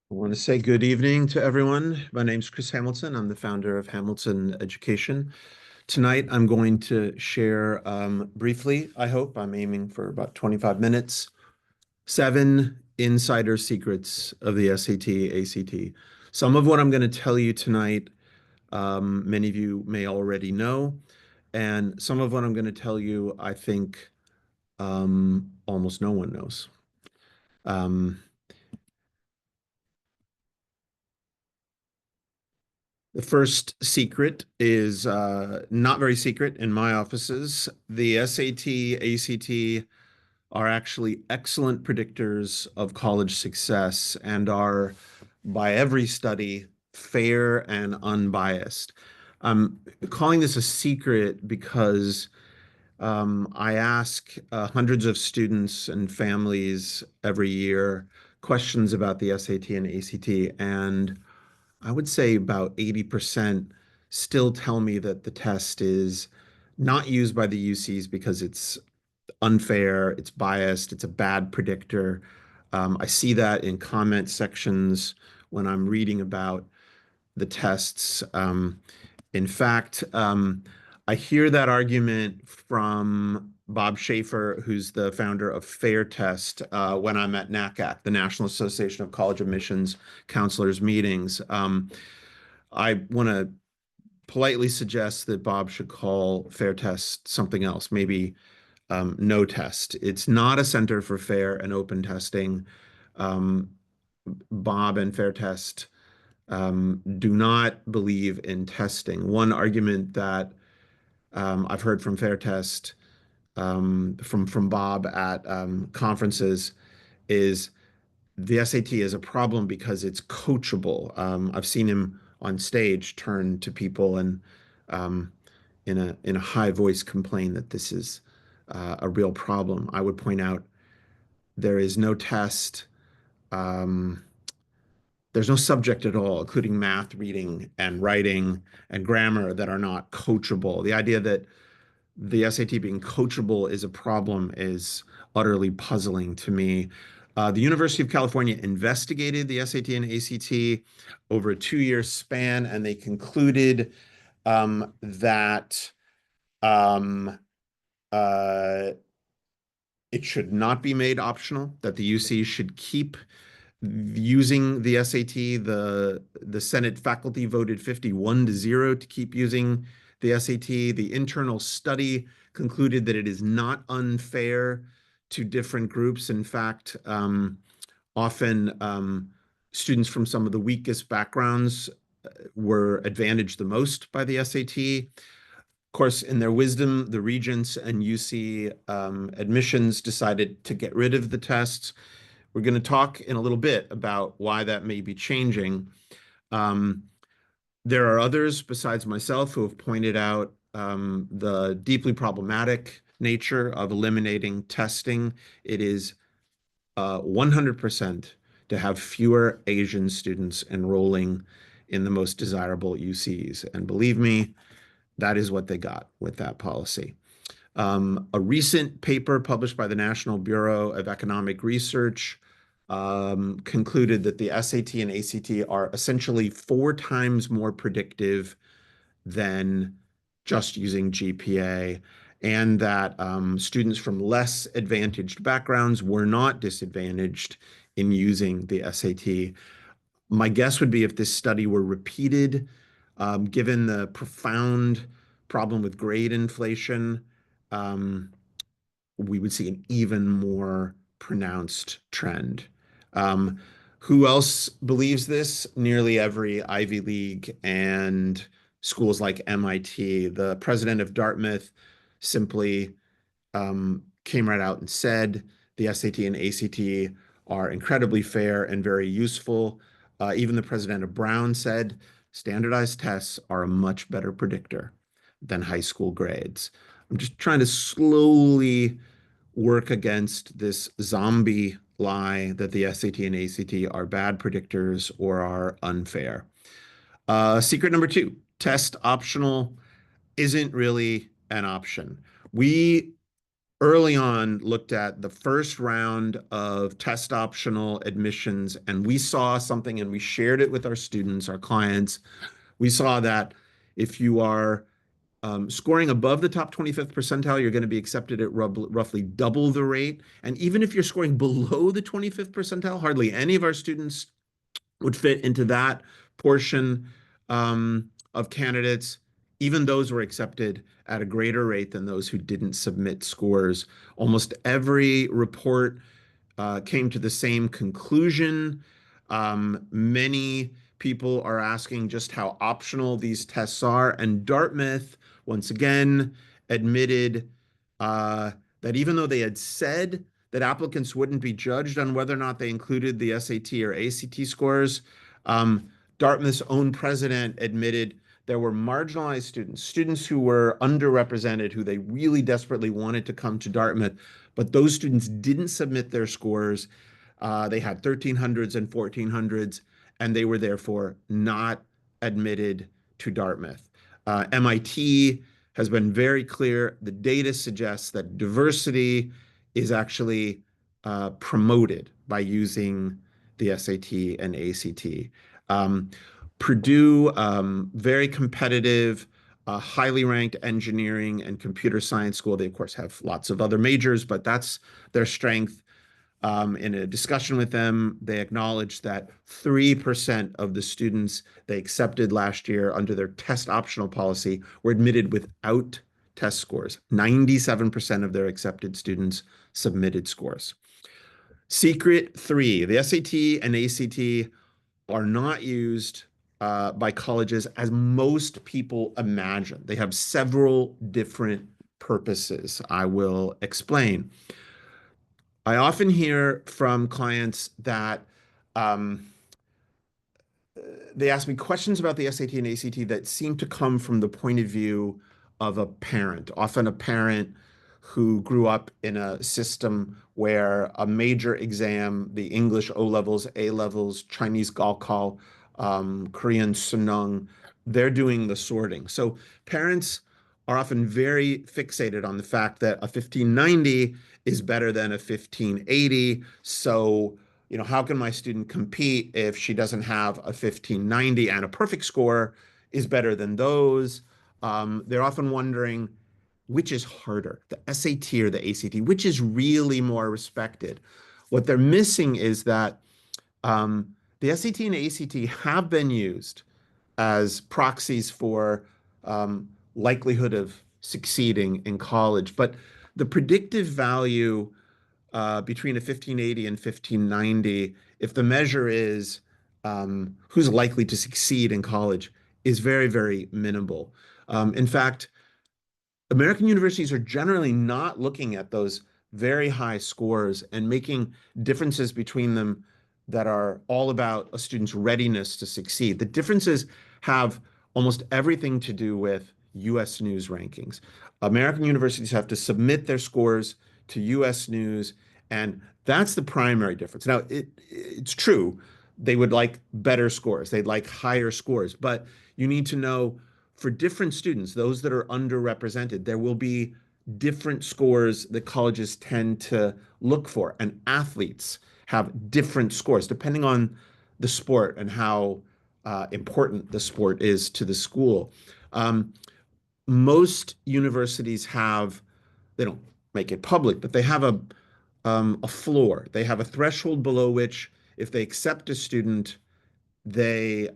I want to say good evening to everyone. My name's Chris Hamilton. I'm the founder of Hamilton Education. Tonight, I'm going to share briefly, I hope, I'm aiming for about 25 minutes, 7 insider secrets of the SAT, ACT. Some of what I'm going to tell you tonight, many of you may already know, and some of what I'm going to tell you, I think almost no one knows. Um, The first secret is not very secret in my offices. The SAT, ACT are actually excellent predictors of college success and are, by every study, fair and unbiased. I'm calling this a secret because I ask hundreds of students and families every year questions about the SAT and ACT, and I would say about 80% still tell me that the test is not used by the UCs because it's unfair, it's biased, it's a bad predictor. I see that in comment sections when I'm reading about the tests. In fact, I hear that argument from Bob Schaefer, who's the founder of FAIR Test, when I'm at NACAC, the National Association of College Admissions Counselors meetings. I want to politely suggest that Bob should call FAIR Test something else, maybe no test. It's not a center for fair and open testing. Um, Bob and FAIR Test do not believe in testing. One argument that I've heard from FAIR Test, from Bob at conferences, is the SAT is a problem because it's coachable. I've seen him on stage turn to people and um, in a high voice complain that this is a real problem. I would point out there is no test. Um, there's no subject at all, including math, reading, and writing and grammar, that are not coachable. The idea that the SAT being coachable is a problem is utterly puzzling to me. The University of California investigated the SAT and ACT over a 2 year span, and they concluded that um, uh, it should not be made optional, that the UC should keep using the SAT. The Senate faculty voted 51-0 to keep using the SAT. The internal study concluded that it is not unfair to different groups. In fact, often students from some of the weakest backgrounds were advantaged the most by the SAT. Of course, in their wisdom, the regents and UC admissions decided to get rid of the tests. We're going to talk in a little bit about why that may be changing. Um, there are others besides myself who have pointed out the deeply problematic nature of eliminating testing. It is 100% to have fewer Asian students enrolling in the most desirable UCs. And believe me, that is what they got with that policy. A recent paper published by the National Bureau of Economic Research concluded that the SAT and ACT are essentially 4 times more predictive than just using GPA, and that students from less advantaged backgrounds were not disadvantaged in using the SAT. My guess would be, if this study were repeated, given the profound problem with grade inflation, um, we would see an even more pronounced trend. Um, who else believes this? Nearly every Ivy League and schools like MIT. The president of Dartmouth simply came right out and said the SAT and ACT are incredibly fair and very useful. Even the president of Brown said standardized tests are a much better predictor than high school grades. I'm just trying to slowly work against this zombie lie that the SAT and ACT are bad predictors or are unfair. Secret number 2, test optional isn't really an option. We early on looked at the first round of test optional admissions, and we saw something and we shared it with our students, our clients. We saw that if you are scoring above the top 25th percentile, you're going to be accepted at roughly double the rate. And even if you're scoring below the 25th percentile, hardly any of our students would fit into that portion of candidates. Even those were accepted at a greater rate than those who didn't submit scores. Almost every report came to the same conclusion. Many people are asking just how optional these tests are. And Dartmouth, once again, admitted that even though they had said that applicants wouldn't be judged on whether or not they included the SAT or ACT scores, Dartmouth's own president admitted there were marginalized students, students who were underrepresented, who they really desperately wanted to come to Dartmouth, but those students didn't submit their scores. They had 1300s and 1400s, and they were therefore not admitted to Dartmouth. MIT has been very clear. The data suggests that diversity is actually promoted by using the SAT and ACT. Purdue, very competitive, highly ranked engineering and computer science school. They, of course, have lots of other majors, but that's their strength. In a discussion with them, they acknowledged that 3% of the students they accepted last year under their test optional policy were admitted without test scores. 97% of their accepted students submitted scores. Secret 3, the SAT and ACT are not used by colleges as most people imagine. They have several different purposes. I will explain. I often hear from clients that they ask me questions about the SAT and ACT that seem to come from the point of view of a parent, often a parent who grew up in a system where a major exam, the English O levels, A levels, Chinese Gaokao, Korean Sunung, they're doing the sorting. So parents are often very fixated on the fact that a 1590 is better than a 1580. So, how can my student compete if she doesn't have a 1590 and a perfect score is better than those? They're often wondering which is harder, the SAT or the ACT, which is really more respected. What they're missing is that the SAT and ACT have been used as proxies for likelihood of succeeding in college, but the predictive value between a 1580 and 1590, if the measure is who's likely to succeed in college, is very, very minimal. In fact, American universities are generally not looking at those very high scores and making differences between them that are all about a student's readiness to succeed. The differences have almost everything to do with US News rankings. American universities have to submit their scores to US News, and that's the primary difference. Now, it's true, they would like better scores, they'd like higher scores, but you need to know for different students, those that are underrepresented, there will be different scores that colleges tend to look for, and athletes have different scores depending on the sport and how important the sport is to the school. Most universities have, they don't make it public, but they have a floor. They have a threshold below which, if they accept a student, they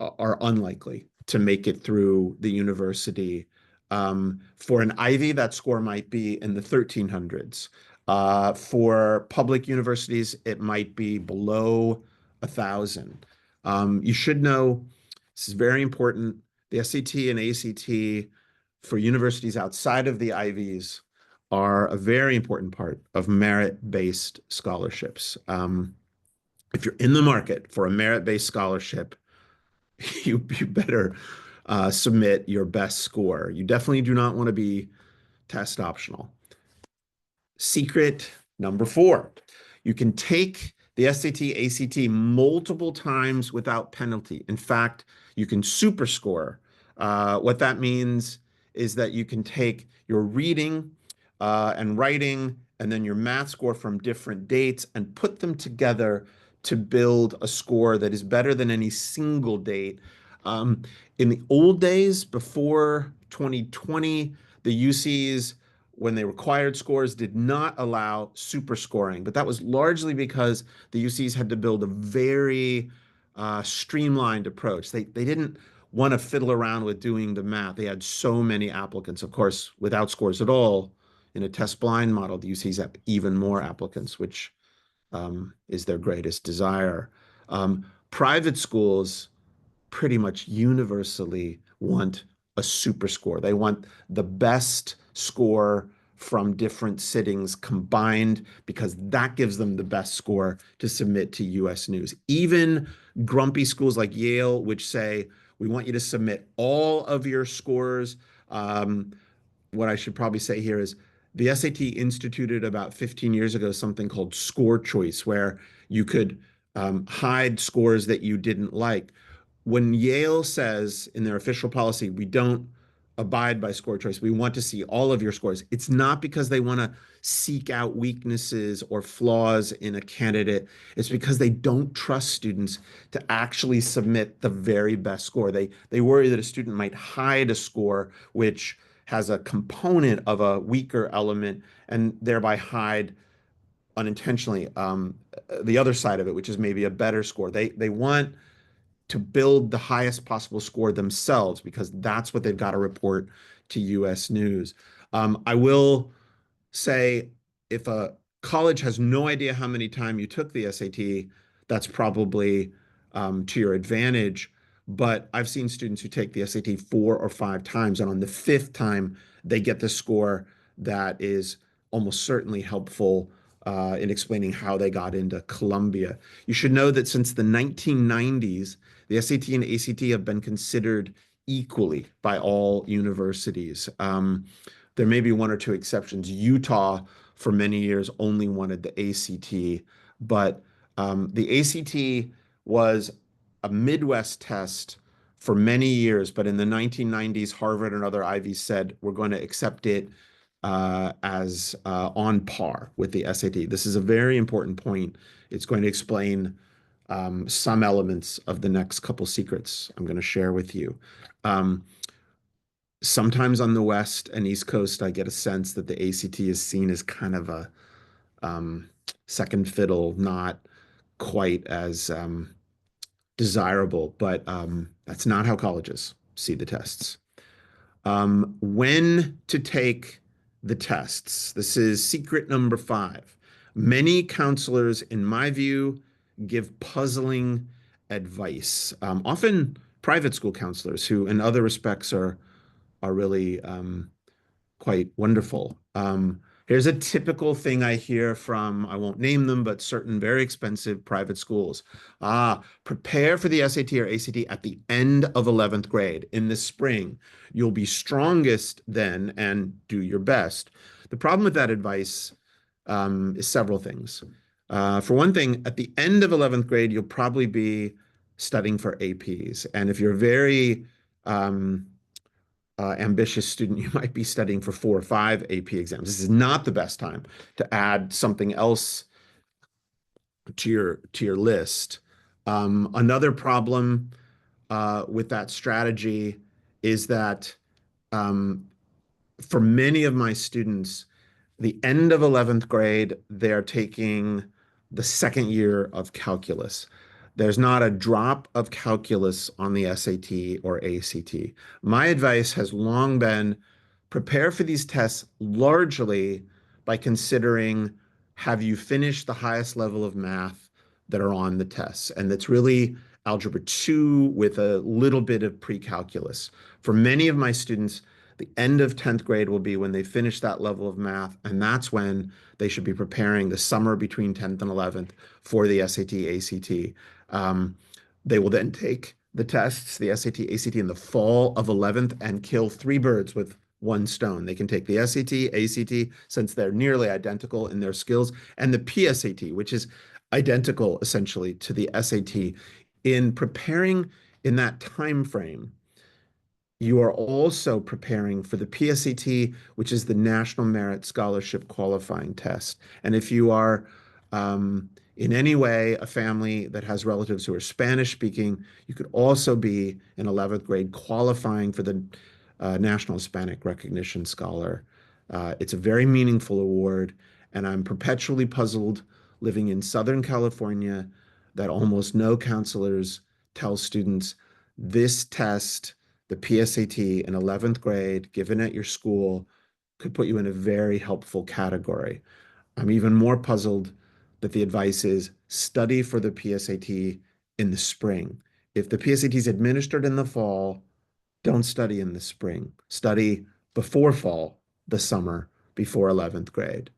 are unlikely to make it through the university. For an Ivy, that score might be in the 1300s. For public universities, it might be below 1,000. You should know, this is very important, the SAT and ACT for universities outside of the Ivies are a very important part of merit-based scholarships. If you're in the market for a merit-based scholarship, you better submit your best score. You definitely do not want to be test optional. Secret number 4, you can take the SAT, ACT multiple times without penalty. In fact, you can super score. What that means is that you can take your reading and writing and then your math score from different dates and put them together to build a score that is better than any single date. Um, in the old days, before 2020, the UCs, when they required scores, did not allow super scoring. But that was largely because the UCs had to build a very streamlined approach. They didn't want to fiddle around with doing the math. They had so many applicants. Of course, without scores at all, in a test blind model, the UCs have even more applicants, which is their greatest desire. Private schools pretty much universally want a super score. They want the best score from different sittings combined because that gives them the best score to submit to US News. Even grumpy schools like Yale, which say, we want you to submit all of your scores. What I should probably say here is the SAT instituted about 15 years ago something called score choice, where you could hide scores that you didn't like. When Yale says in their official policy, we don't abide by score choice, we want to see all of your scores, it's not because they want to seek out weaknesses or flaws in a candidate. It's because they don't trust students to actually submit the very best score. They worry that a student might hide a score which has a component of a weaker element and thereby hide unintentionally the other side of it, which is maybe a better score. They want to build the highest possible score themselves because that's what they've got to report to US News. I will say if a college has no idea how many times you took the SAT, that's probably to your advantage. But I've seen students who take the SAT 4 or 5 times, and on the fifth time, they get the score that is almost certainly helpful in explaining how they got into Columbia. You should know that since the 1990s, the SAT and ACT have been considered equally by all universities. There may be one or two exceptions. Utah, for many years, only wanted the ACT, but the ACT was a Midwest test for many years. But in the 1990s, Harvard and other Ivies said, we're going to accept it as on par with the SAT. This is a very important point. It's going to explain some elements of the next couple secrets I'm going to share with you. Sometimes on the West and East Coast, I get a sense that the ACT is seen as kind of a second fiddle, not quite as desirable, but that's not how colleges see the tests. When to take the tests. This is secret number 5. Many counselors, in my view, give puzzling advice. Often private school counselors who, in other respects, are really quite wonderful. Here's a typical thing I hear from, I won't name them, but certain very expensive private schools. Prepare for the SAT or ACT at the end of 11th grade in the spring. You'll be strongest then and do your best. The problem with that advice is several things. For one thing, at the end of 11th grade, you'll probably be studying for APs. And if you're very ambitious student, you might be studying for 4 or 5 AP exams. This is not the best time to add something else to your list. Another problem with that strategy is that for many of my students, the end of 11th grade, they're taking the second year of calculus. There's not a drop of calculus on the SAT or ACT. My advice has long been prepare for these tests largely by considering, have you finished the highest level of math that are on the tests? And that's really Algebra 2 with a little bit of pre-calculus. For many of my students, the end of 10th grade will be when they finish that level of math, and that's when they should be preparing the summer between 10th and 11th for the SAT, ACT. They will then take the tests, the SAT, ACT in the fall of 11th and kill 3 birds with 1 stone. They can take the SAT, ACT, since they're nearly identical in their skills, and the PSAT, which is identical essentially to the SAT. In preparing in that time frame, you are also preparing for the PSAT, which is the National Merit Scholarship Qualifying Test. And if you are in any way a family that has relatives who are Spanish speaking, you could also be in 11th grade qualifying for the National Hispanic Recognition Scholar. It's a very meaningful award, and I'm perpetually puzzled living in Southern California that almost no counselors tell students this test, the PSAT in 11th grade, given at your school, could put you in a very helpful category. I'm even more puzzled that the advice is study for the PSAT in the spring. If the PSAT is administered in the fall, don't study in the spring. Study before fall, the summer, before 11th grade.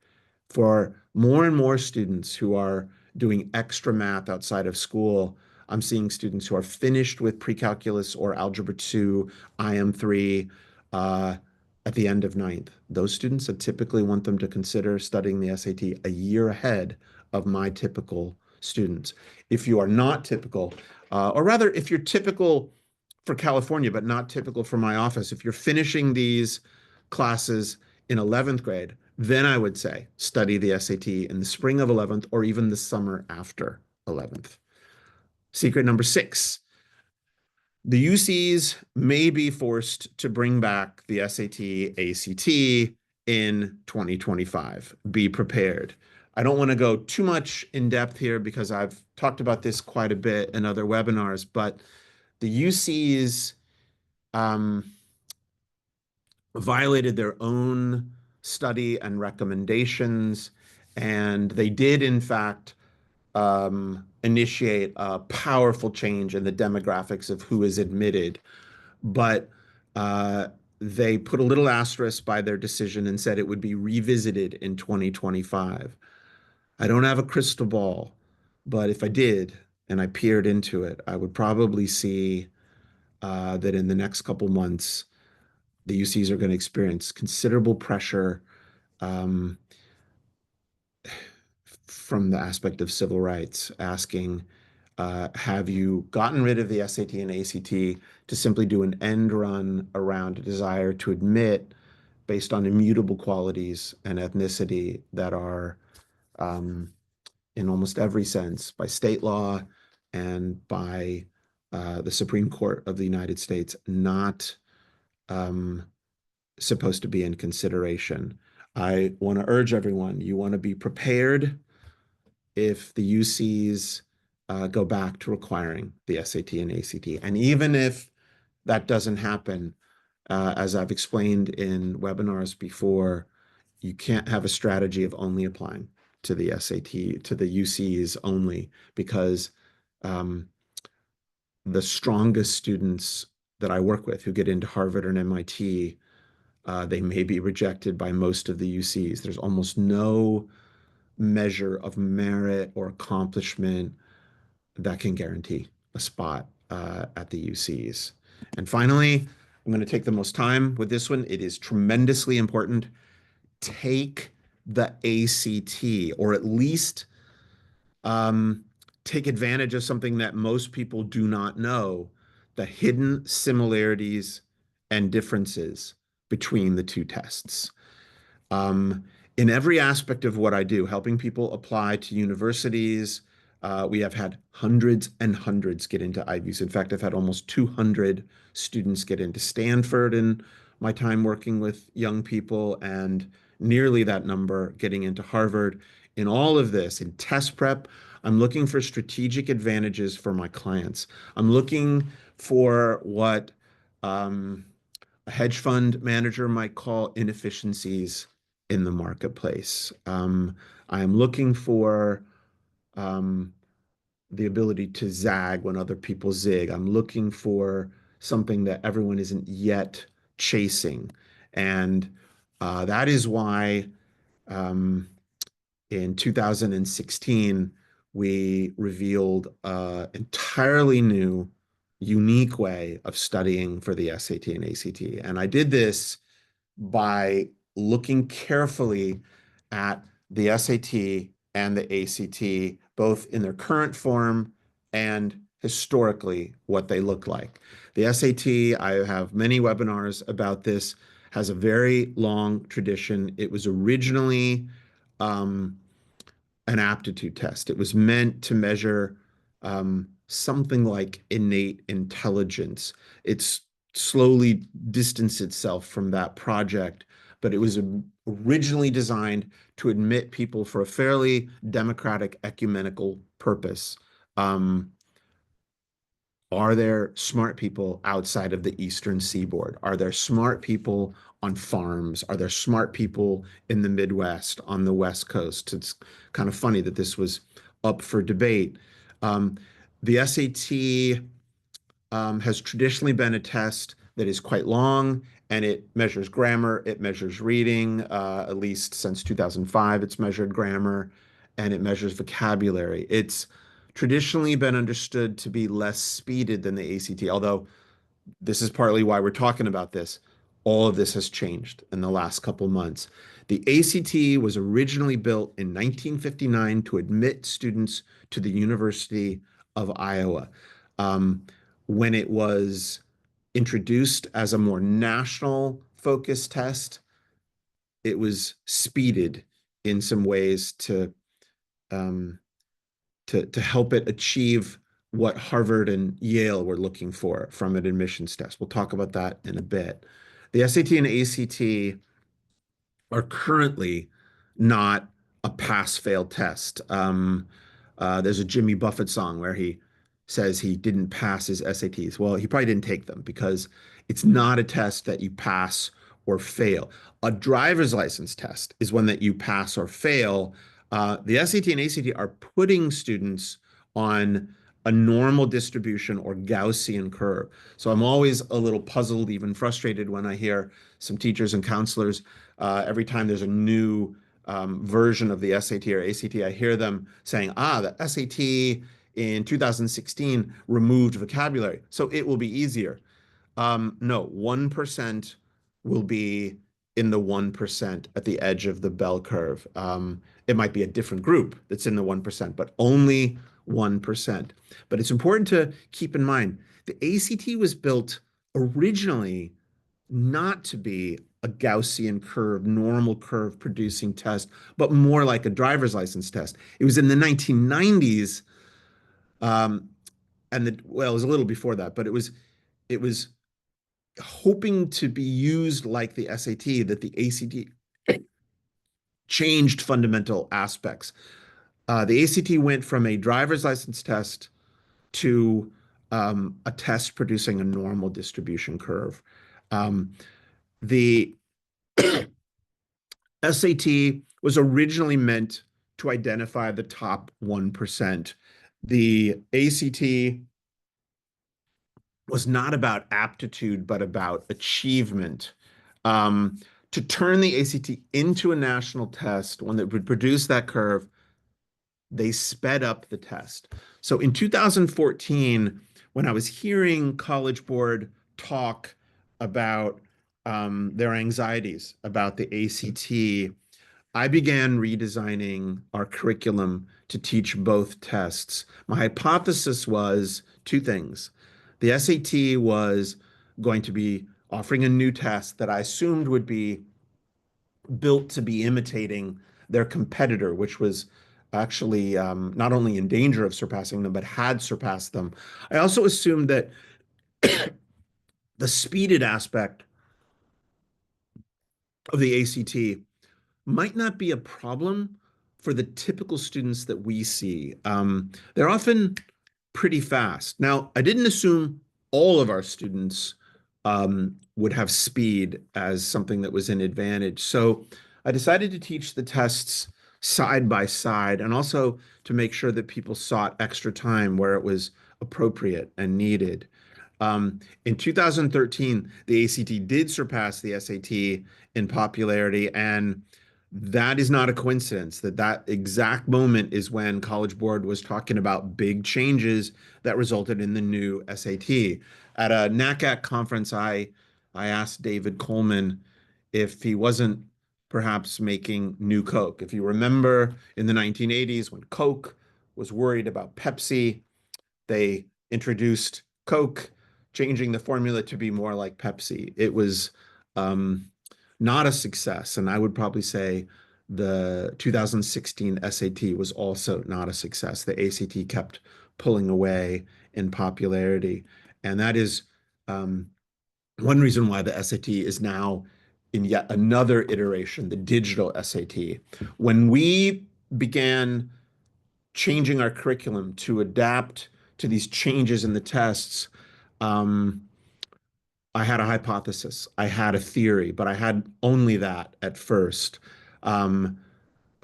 For more and more students who are doing extra math outside of school, I'm seeing students who are finished with pre-calculus or algebra 2, IM3 at the end of ninth. Those students, I typically want them to consider studying the SAT a year ahead of my typical students. If you are not typical, or rather, if you're typical for California, but not typical for my office, if you're finishing these classes in 11th grade, then I would say study the SAT in the spring of 11th or even the summer after 11th. Secret number 6, the UCs may be forced to bring back the SAT, ACT in 2025. Be prepared. I don't want to go too much in depth here because I've talked about this quite a bit in other webinars, but the UCs violated their own study and recommendations, and they did, in fact, initiate a powerful change in the demographics of who is admitted. But they put a little asterisk by their decision and said it would be revisited in 2025. I don't have a crystal ball, but if I did and I peered into it, I would probably see that in the next couple months, the UCs are going to experience considerable pressure um, from the aspect of civil rights, asking, have you gotten rid of the SAT and ACT to simply do an end run around a desire to admit based on immutable qualities and ethnicity that are, in almost every sense, by state law and by the Supreme Court of the United States, not um, supposed to be in consideration. I want to urge everyone, you want to be prepared if the UCs go back to requiring the SAT and ACT. And even if that doesn't happen, as I've explained in webinars before, you can't have a strategy of only applying to the SAT, to the UCs only, because the strongest students that I work with who get into Harvard and MIT, they may be rejected by most of the UCs. There's almost no measure of merit or accomplishment that can guarantee a spot at the UCs. And finally, I'm going to take the most time with this one. It is tremendously important. Take the ACT, or at least take advantage of something that most people do not know, the hidden similarities and differences between the two tests. Um, in every aspect of what I do, helping people apply to universities, we have had hundreds and hundreds get into Ivies. In fact, I've had almost 200 students get into Stanford in my time working with young people, and nearly that number getting into Harvard. In all of this, in test prep, I'm looking for strategic advantages for my clients. I'm looking for what a hedge fund manager might call inefficiencies in the marketplace. I am looking for um, the ability to zag when other people zig. I'm looking for something that everyone isn't yet chasing. And that is why um, in 2016, we revealed an entirely new, unique way of studying for the SAT and ACT. And I did this by looking carefully at the SAT and the ACT, both in their current form and historically what they look like. The SAT, I have many webinars about this, has a very long tradition. It was originally um, an aptitude test. It was meant to measure something like innate intelligence. It's slowly distanced itself from that project, but it was originally designed to admit people for a fairly democratic ecumenical purpose. Um, are there smart people outside of the Eastern Seaboard? Are there smart people on farms? Are there smart people in the Midwest, on the West Coast? It's kind of funny that this was up for debate. Um, the SAT has traditionally been a test that is quite long and it measures grammar, it measures reading, at least since 2005, it's measured grammar and it measures vocabulary. It's traditionally been understood to be less speeded than the ACT, although this is partly why we're talking about this. All of this has changed in the last couple months. The ACT was originally built in 1959 to admit students to the University of Iowa. Um, when it was introduced as a more national focused test, it was speeded in some ways um, to help it achieve what Harvard and Yale were looking for from an admissions test. We'll talk about that in a bit. The SAT and ACT are currently not a pass-fail test. There's a Jimmy Buffett song where he says he didn't pass his SATs. Well, he probably didn't take them because it's not a test that you pass or fail. A driver's license test is one that you pass or fail. The SAT and ACT are putting students on a normal distribution or Gaussian curve. So I'm always a little puzzled, even frustrated when I hear some teachers and counselors every time there's a new version of the SAT or ACT, I hear them saying, the SAT in 2016 removed vocabulary, so it will be easier. No, 1% will be in the 1% at the edge of the bell curve. It might be a different group that's in the 1%, but only 1%. But it's important to keep in mind the ACT was built originally not to be a Gaussian curve, normal curve producing test, but more like a driver's license test. It was in the 1990s, um, well, it was a little before that, but it was hoping to be used like the SAT, that the ACT changed fundamental aspects. The ACT went from a driver's license test to a test producing a normal distribution curve. Um, the SAT was originally meant to identify the top 1%. The ACT was not about aptitude, but about achievement. Um, to turn the ACT into a national test, one that would produce that curve, they sped up the test. So in 2014, when I was hearing College Board talk about their anxieties about the ACT, I began redesigning our curriculum to teach both tests. My hypothesis was two things. The SAT was going to be offering a new test that I assumed would be built to be imitating their competitor, which was actually not only in danger of surpassing them, but had surpassed them. I also assumed that the speeded aspect of the ACT might not be a problem for the typical students that we see. They're often pretty fast. Now, I didn't assume all of our students would have speed as something that was an advantage. So I decided to teach the tests side by side and also to make sure that people sought extra time where it was appropriate and needed. In 2013, the ACT did surpass the SAT in popularity, and that is not a coincidence that that exact moment is when College Board was talking about big changes that resulted in the new SAT. At a NACAC conference, I asked David Coleman if he wasn't perhaps making new Coke. If you remember in the 1980s when Coke was worried about Pepsi, they introduced Coke, changing the formula to be more like Pepsi. It was um, not a success. And I would probably say the 2016 SAT was also not a success. The ACT kept pulling away in popularity. And that is one reason why the SAT is now in yet another iteration, the digital SAT. When we began changing our curriculum to adapt to these changes in the tests, um, I had a hypothesis, I had a theory, but I had only that at first. Um,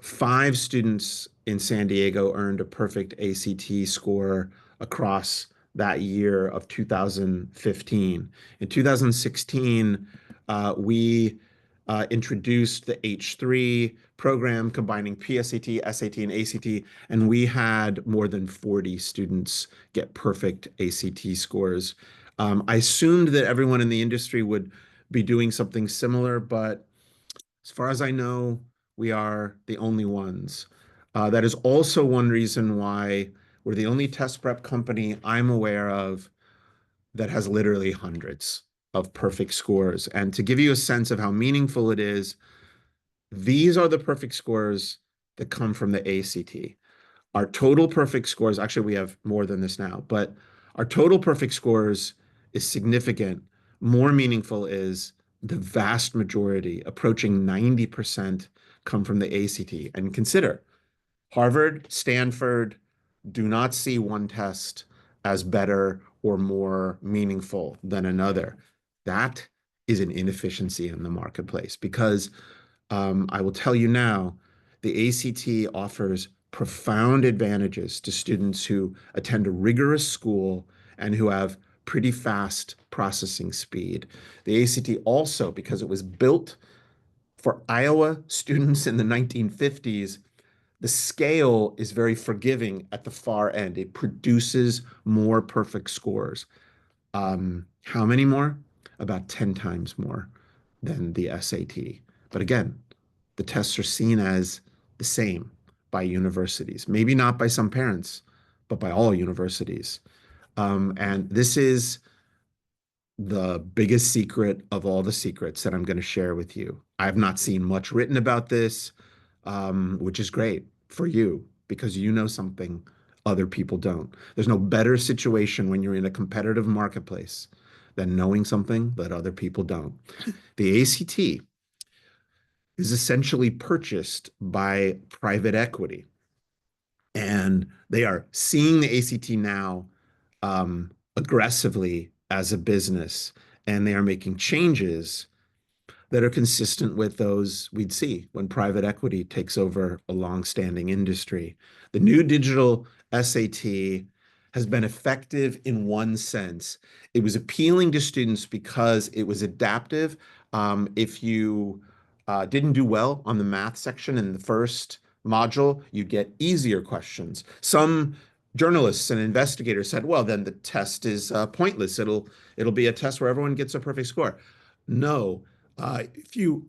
Five students in San Diego earned a perfect ACT score across that year of 2015. In 2016, we introduced the H3 program combining PSAT, SAT, and ACT, and we had more than 40 students get perfect ACT scores. I assumed that everyone in the industry would be doing something similar, but as far as I know, we are the only ones. That is also one reason why we're the only test prep company I'm aware of that has literally hundreds of perfect scores. And to give you a sense of how meaningful it is, these are the perfect scores that come from the ACT. Our total perfect scores, actually, we have more than this now, but our total perfect scores is significant. More meaningful is the vast majority, approaching 90%, come from the ACT. And consider Harvard, Stanford do not see one test as better or more meaningful than another. That is an inefficiency in the marketplace because I will tell you now, the ACT offers profound advantages to students who attend a rigorous school and who have pretty fast processing speed. The ACT also, because it was built for Iowa students in the 1950s, the scale is very forgiving at the far end. It produces more perfect scores. How many more? About 10 times more than the SAT. But again, the tests are seen as the same by universities, maybe not by some parents, but by all universities. And this is the biggest secret of all the secrets that I'm going to share with you. I've not seen much written about this, which is great for you because you know something other people don't. There's no better situation when you're in a competitive marketplace than knowing something that other people don't. The ACT is essentially purchased by private equity. And they are seeing the ACT now aggressively as a business, and they are making changes that are consistent with those we'd see when private equity takes over a long-standing industry. The new digital SAT has been effective in one sense. It was appealing to students because it was adaptive. If you didn't do well on the math section in the first module, you get easier questions. Some journalists and investigators said, well, then the test is pointless. It'll be a test where everyone gets a perfect score. No, if you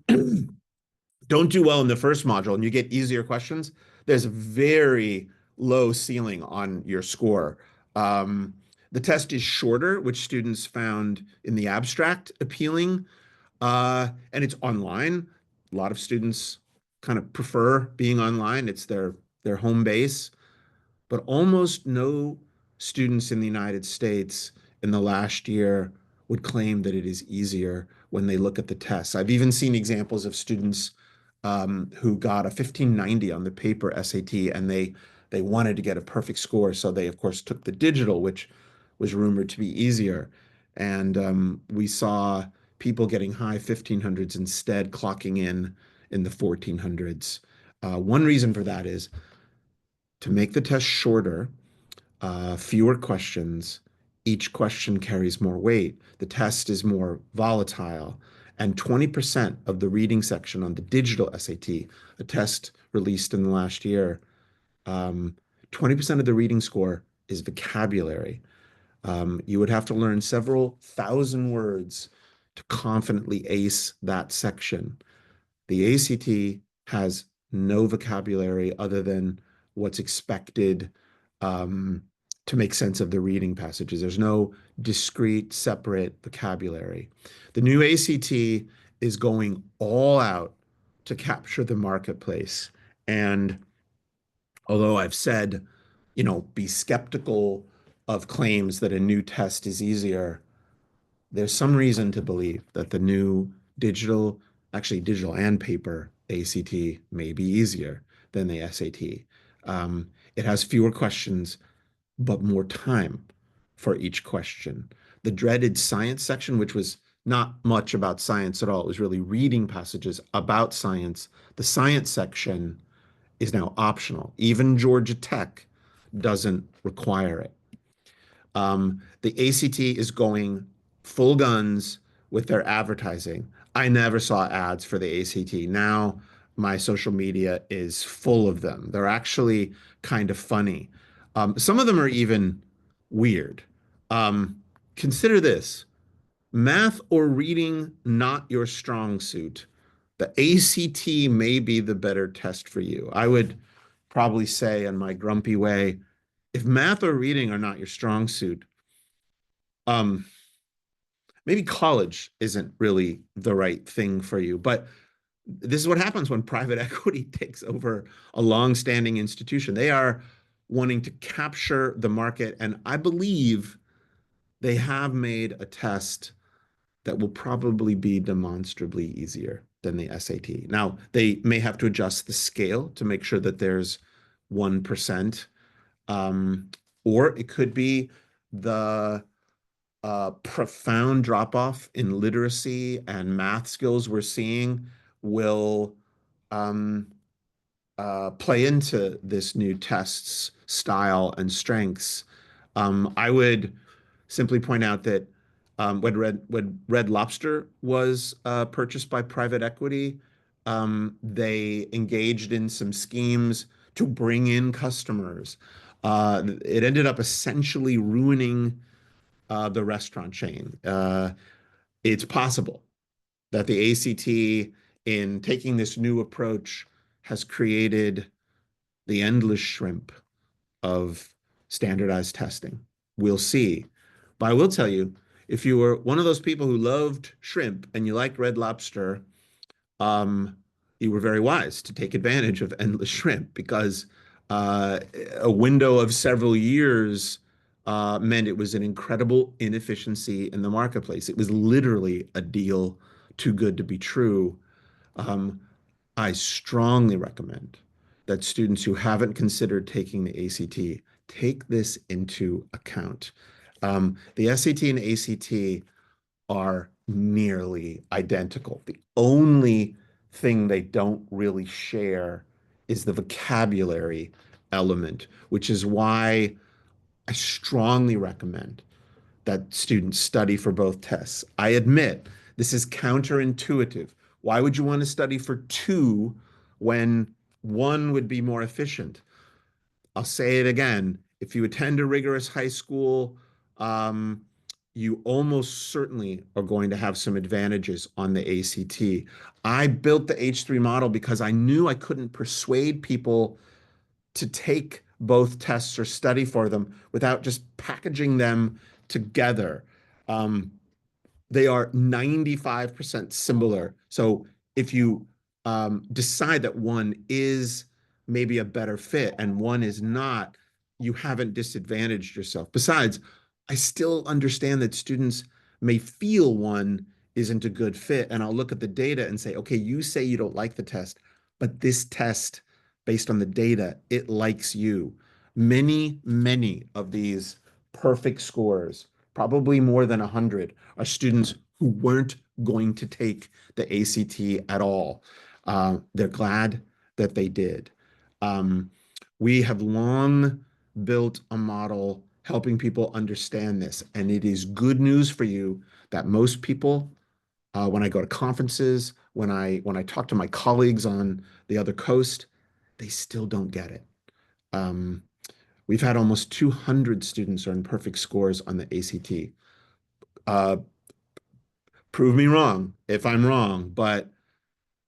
don't do well in the first module and you get easier questions, there's a very low ceiling on your score. Um, the test is shorter, which students found in the abstract appealing, and it's online. A lot of students kind of prefer being online. It's their home base, but almost no students in the United States in the last year would claim that it is easier when they look at the tests. I've even seen examples of students who got a 1590 on the paper SAT and they wanted to get a perfect score. So they, of course, took the digital, which was rumored to be easier. And we saw people getting high 1500s instead, clocking in the 1400s. One reason for that is to make the test shorter, fewer questions, each question carries more weight. The test is more volatile. And 20% of the reading section on the digital SAT, a test released in the last year, 20% of the reading score is vocabulary. You would have to learn several thousand words to confidently ace that section. The ACT has no vocabulary other than what's expected, um, to make sense of the reading passages. There's no discrete, separate vocabulary. The new ACT is going all out to capture the marketplace. And although I've said, be skeptical of claims that a new test is easier, there's some reason to believe that the new digital, actually digital and paper ACT may be easier than the SAT. It has fewer questions, but more time for each question. The dreaded science section, which was not much about science at all, it was really reading passages about science. The science section is now optional. Even Georgia Tech doesn't require it. The ACT is going full guns with their advertising. I never saw ads for the ACT. Now my social media is full of them. They're actually kind of funny. Some of them are even weird. Um, Consider this: math or reading not your strong suit. The ACT may be the better test for you. I would probably say, in my grumpy way, if math or reading are not your strong suit, um, maybe college isn't really the right thing for you. But this is what happens when private equity takes over a long-standing institution. They are wanting to capture the market, and I believe they have made a test that will probably be demonstrably easier than the SAT. Now, they may have to adjust the scale to make sure that there's 1%, um, or it could be the profound drop off in literacy and math skills we're seeing will um, play into this new test's style and strengths. I would simply point out that when Red Lobster was purchased by private equity, they engaged in some schemes to bring in customers. It ended up essentially ruining the restaurant chain. It's possible that the ACT, in taking this new approach, has created the endless shrimp of standardized testing. We'll see. But I will tell you, if you were one of those people who loved shrimp and you liked Red Lobster, um, you were very wise to take advantage of endless shrimp because uh, a window of several years meant it was an incredible inefficiency in the marketplace. It was literally a deal too good to be true. Um, I strongly recommend that students who haven't considered taking the ACT take this into account. The SAT and ACT are nearly identical. The only thing they don't really share is the vocabulary element, which is why I strongly recommend that students study for both tests. I admit this is counterintuitive. Why would you want to study for two when one would be more efficient? I'll say it again. If you attend a rigorous high school, um, you almost certainly are going to have some advantages on the ACT. I built the H3 model because I knew I couldn't persuade people to take both tests or study for them without just packaging them together. Um, they are 95% similar. So if you decide that one is maybe a better fit and one is not, you haven't disadvantaged yourself. Besides, I still understand that students may feel one isn't a good fit. And I'll look at the data and say, okay, you say you don't like the test, but this test, based on the data, it likes you. Many of these perfect scores, probably more than 100, are students who weren't going to take the ACT at all. They're glad that they did. Um, we have long built a model helping people understand this, and it is good news for you that most people, when I go to conferences, when I talk to my colleagues on the other coast, they still don't get it. Um, we've had almost 200 students earn perfect scores on the ACT. Uh, Prove me wrong if I'm wrong, but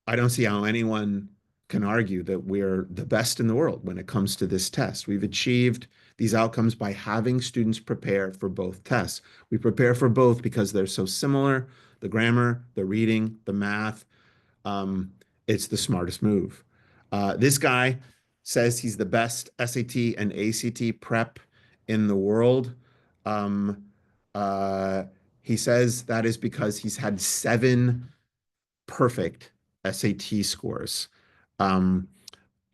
I don't see how anyone can argue that we're the best in the world when it comes to this test. We've achieved these outcomes by having students prepare for both tests. We prepare for both because they're so similar, the grammar, the reading, the math. Um, it's the smartest move. This guy says he's the best SAT and ACT prep in the world. Um, uh, he says that is because he's had 7 perfect SAT scores. Um,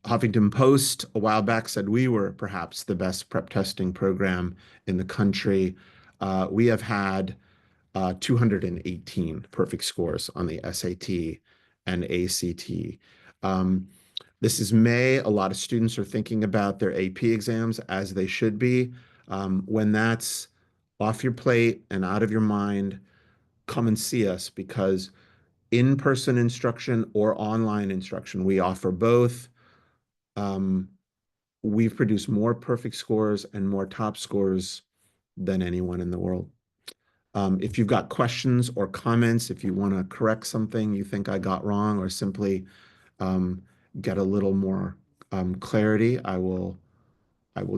Huffington Post a while back said we were perhaps the best prep testing program in the country. We have had 218 perfect scores on the SAT and ACT. Um, this is May. A lot of students are thinking about their AP exams as they should be. When that's off your plate and out of your mind, come and see us because in-person instruction or online instruction, we offer both. Um, we've produced more perfect scores and more top scores than anyone in the world. If you've got questions or comments, if you want to correct something you think I got wrong or simply um, get a little more clarity, I will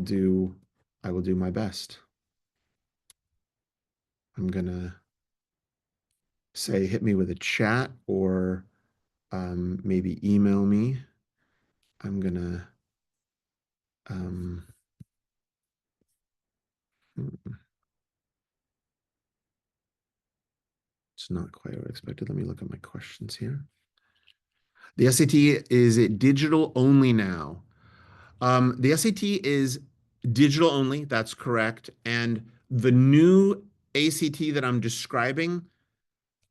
do I will do my best. I'm gonna say hit me with a chat or maybe email me. I'm gonna um, it's not quite what I expected. Let me look at my questions here. The SAT, is it digital only now? The SAT is digital only. That's correct. And the new ACT that I'm describing,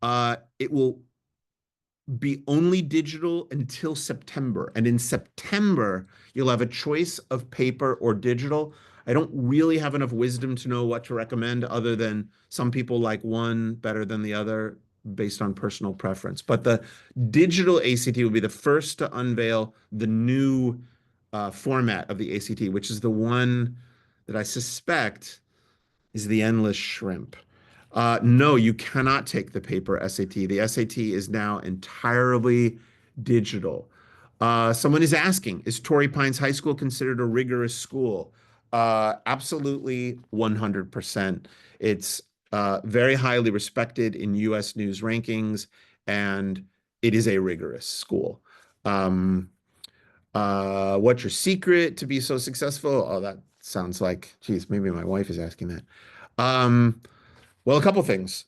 it will be only digital until September. And in September, you'll have a choice of paper or digital. I don't really have enough wisdom to know what to recommend other than some people like one better than the other based on personal preference. But the digital ACT will be the first to unveil the new format of the ACT, which is the one that I suspect is the endless shrimp. No, you cannot take the paper SAT. The SAT is now entirely digital. Someone is asking, is Torrey Pines High School considered a rigorous school? Absolutely 100%. It's very highly respected in US News rankings, and it is a rigorous school. Um, what's your secret to be so successful? Oh, that sounds like, geez, maybe my wife is asking that. Um, well, a couple things.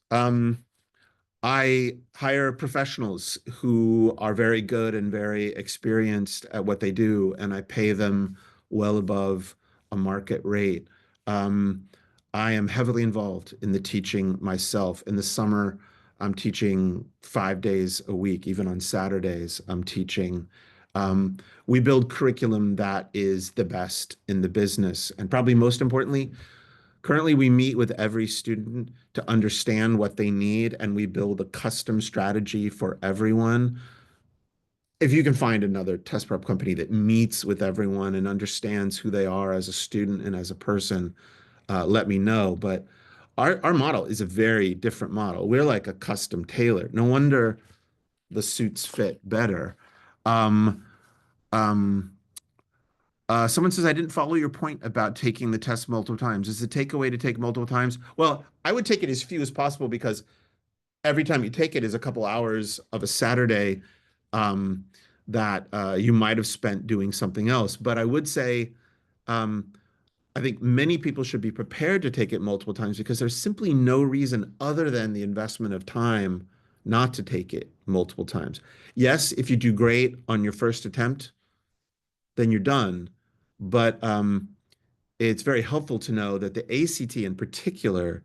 I hire professionals who are very good and very experienced at what they do, and I pay them well above a market rate. Um, I am heavily involved in the teaching myself. In the summer, I'm teaching 5 days a week, even on Saturdays, I'm teaching. Um, we build curriculum that is the best in the business. And probably most importantly, currently, we meet with every student to understand what they need, and we build a custom strategy for everyone. If you can find another test prep company that meets with everyone and understands who they are as a student and as a person, let me know. But our model is a very different model. We're like a custom tailor. No wonder the suits fit better. Um, um, Someone says, I didn't follow your point about taking the test multiple times. Is the takeaway to take multiple times? Well, I would take it as few as possible because every time you take it is a couple hours of a Saturday um, that you might have spent doing something else. But I would say, um, I think many people should be prepared to take it multiple times because there's simply no reason other than the investment of time not to take it multiple times. Yes, if you do great on your first attempt, then you're done. But it's very helpful to know that the ACT in particular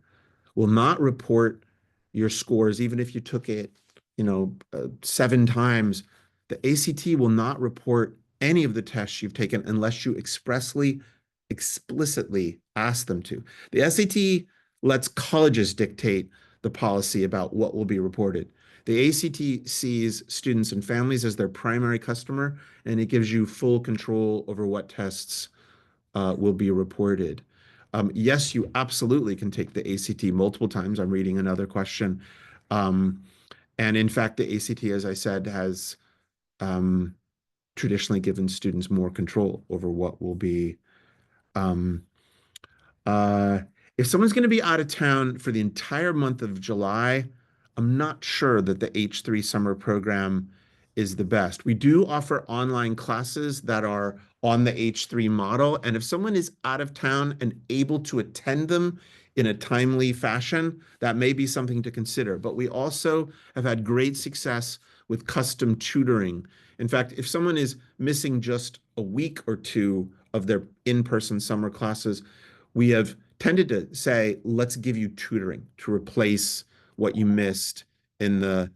will not report your scores, even if you took it, 7 times. The ACT will not report any of the tests you've taken unless you explicitly ask them to. The SAT lets colleges dictate the policy about what will be reported. The ACT sees students and families as their primary customer, and it gives you full control over what tests will be reported. Yes, you absolutely can take the ACT multiple times. I'm reading another question. Um, and in fact, the ACT, as I said, has um, traditionally given students more control over what will be um, Uh, if someone's going to be out of town for the entire month of July, I'm not sure that the H3 summer program is the best. We do offer online classes that are on the H3 model, and if someone is out of town and able to attend them in a timely fashion, that may be something to consider. But we also have had great success with custom tutoring. In fact, if someone is missing just a week or two of their in-person summer classes, we have tended to say, let's give you tutoring to replace what you missed in the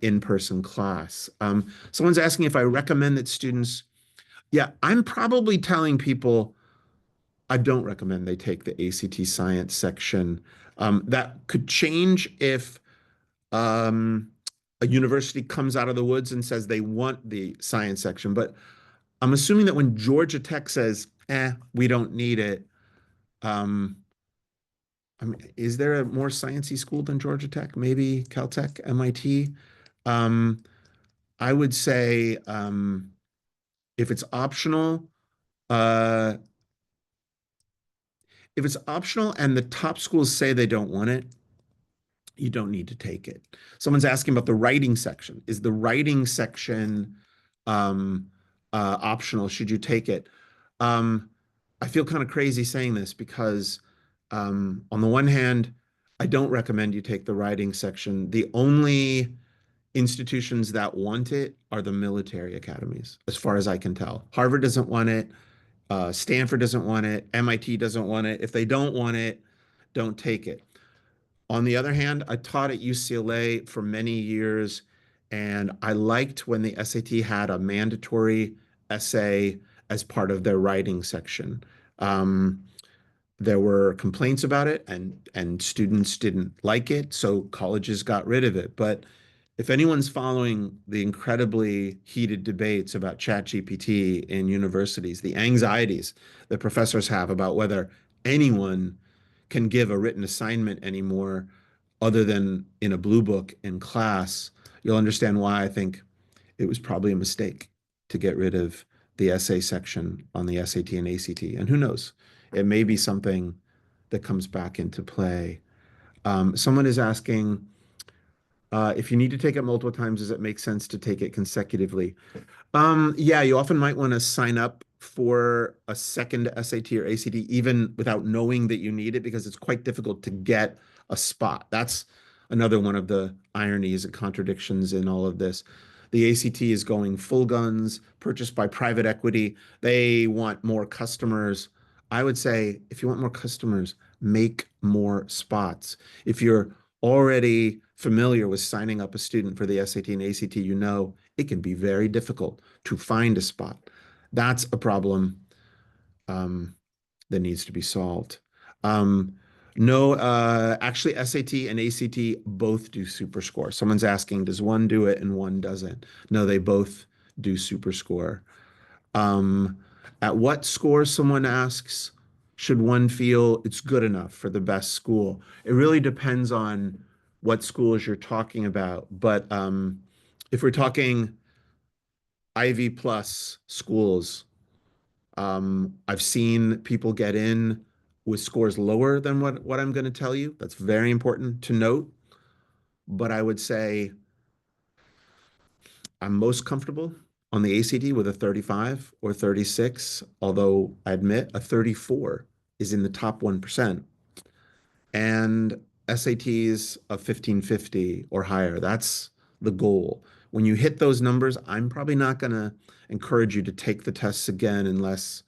in-person class. Someone's asking if I recommend that students, yeah, I'm probably telling people I don't recommend they take the ACT science section. That could change if um, a university comes out of the woods and says they want the science section. But I'm assuming that when Georgia Tech says, we don't need it, um, I mean, is there a more sciencey school than Georgia Tech? Maybe Caltech, MIT. Um, I would say if it's optional, uh, if it's optional and the top schools say they don't want it, you don't need to take it. Someone's asking about the writing section. Is the writing section um, optional? Should you take it? Um, I feel kind of crazy saying this because, on the one hand, I don't recommend you take the writing section. The only institutions that want it are the military academies, as far as I can tell. Harvard doesn't want it. Stanford doesn't want it. MIT doesn't want it. If they don't want it, don't take it. On the other hand, I taught at UCLA for many years, and I liked when the SAT had a mandatory essay as part of their writing section. Um, there were complaints about it, and students didn't like it, so colleges got rid of it. But if anyone's following the incredibly heated debates about ChatGPT in universities, the anxieties that professors have about whether anyone can give a written assignment anymore other than in a blue book in class, you'll understand why I think it was probably a mistake to get rid of the essay section on the SAT and ACT. And who knows? It may be something that comes back into play. Someone is asking if you need to take it multiple times, does it make sense to take it consecutively? Yeah, you often might want to sign up for a second SAT or ACT even without knowing that you need it because it's quite difficult to get a spot. That's another one of the ironies and contradictions in all of this. The ACT is going full guns, purchased by private equity. They want more customers. I would say if you want more customers, make more spots. If you're already familiar with signing up a student for the SAT and ACT, you know it can be very difficult to find a spot. That's a problem um, that needs to be solved. Um, no, actually, SAT and ACT both do super score. Someone's asking, does one do it and one doesn't? No, they both do super score. Um, at what score, someone asks, should one feel it's good enough for the best school? It really depends on what schools you're talking about. But if we're talking Ivy plus schools, I've seen people get in with scores lower than what I'm going to tell you. That's very important to note. But I would say I'm most comfortable on the ACT with a 35 or 36, although I admit a 34 is in the top 1%. And SATs of 1550 or higher. That's the goal. When you hit those numbers, I'm probably not going to encourage you to take the tests again unless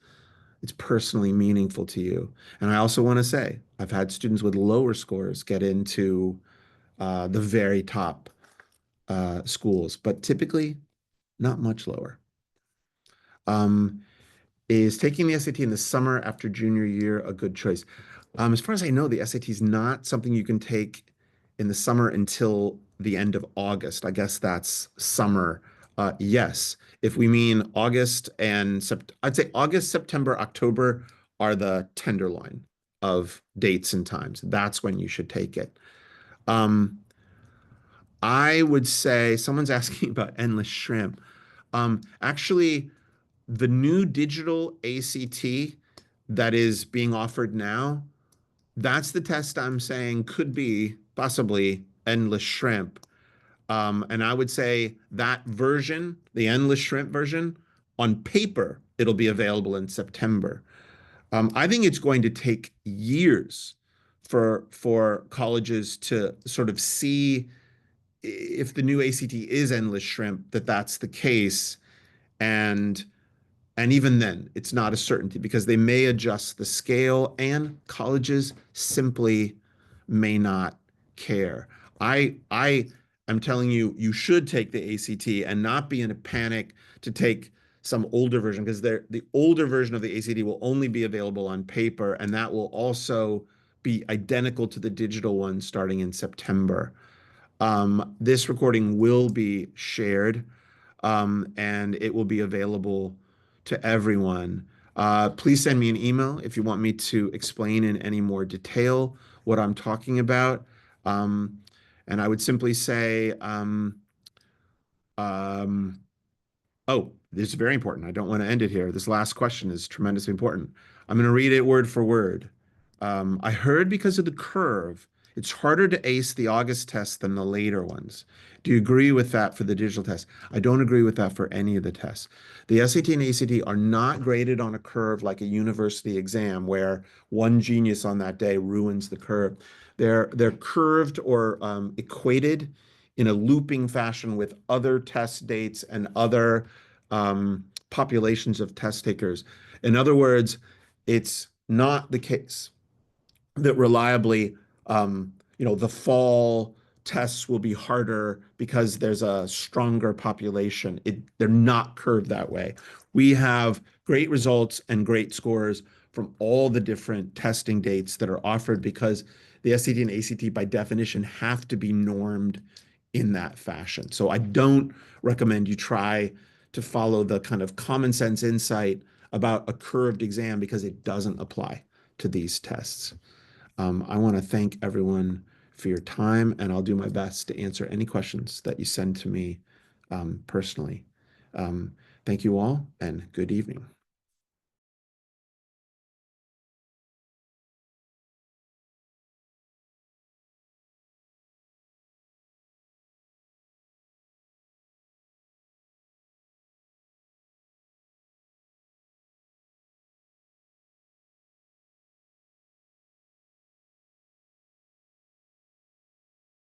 it's personally meaningful to you. And I also want to say, I've had students with lower scores get into the very top schools, but typically not much lower. Um, is taking the SAT in the summer after junior year a good choice? As far as I know, the SAT is not something you can take in the summer until the end of August. I guess that's summer. Yes, if we mean August and I'd say August, September, October are the tenderloin of dates and times. That's when you should take it. Um, I would say someone's asking about endless shrimp. Actually, the new digital ACT that is being offered now, that's the test I'm saying could be possibly endless shrimp. And I would say that version, the endless shrimp version, on paper, it'll be available in September. I think it's going to take years for colleges to sort of see if the new ACT is endless shrimp, that that's the case. And and even then, it's not a certainty because they may adjust the scale and colleges simply may not care. I am telling you, you should take the ACT and not be in a panic to take some older version because the older version of the ACT will only be available on paper, and that will also be identical to the digital one starting in September. This recording will be shared, and it will be available to everyone. Please send me an email if you want me to explain in any more detail what I'm talking about. Um, and I would simply say, um, oh, this is very important. I don't want to end it here. This last question is tremendously important. I'm going to read it word for word. I heard because of the curve, it's harder to ace the August test than the later ones. Do you agree with that for the digital test? I don't agree with that for any of the tests. The SAT and ACT are not graded on a curve like a university exam where one genius on that day ruins the curve. They're curved or equated in a looping fashion with other test dates and other populations of test takers. In other words, it's not the case that reliably, the fall tests will be harder because there's a stronger population. They're not curved that way. We have great results and great scores from all the different testing dates that are offered because the SAT and ACT by definition have to be normed in that fashion. So I don't recommend you try to follow the kind of common sense insight about a curved exam because it doesn't apply to these tests. I want to thank everyone for your time, and I'll do my best to answer any questions that you send to me personally. Thank you all, and good evening.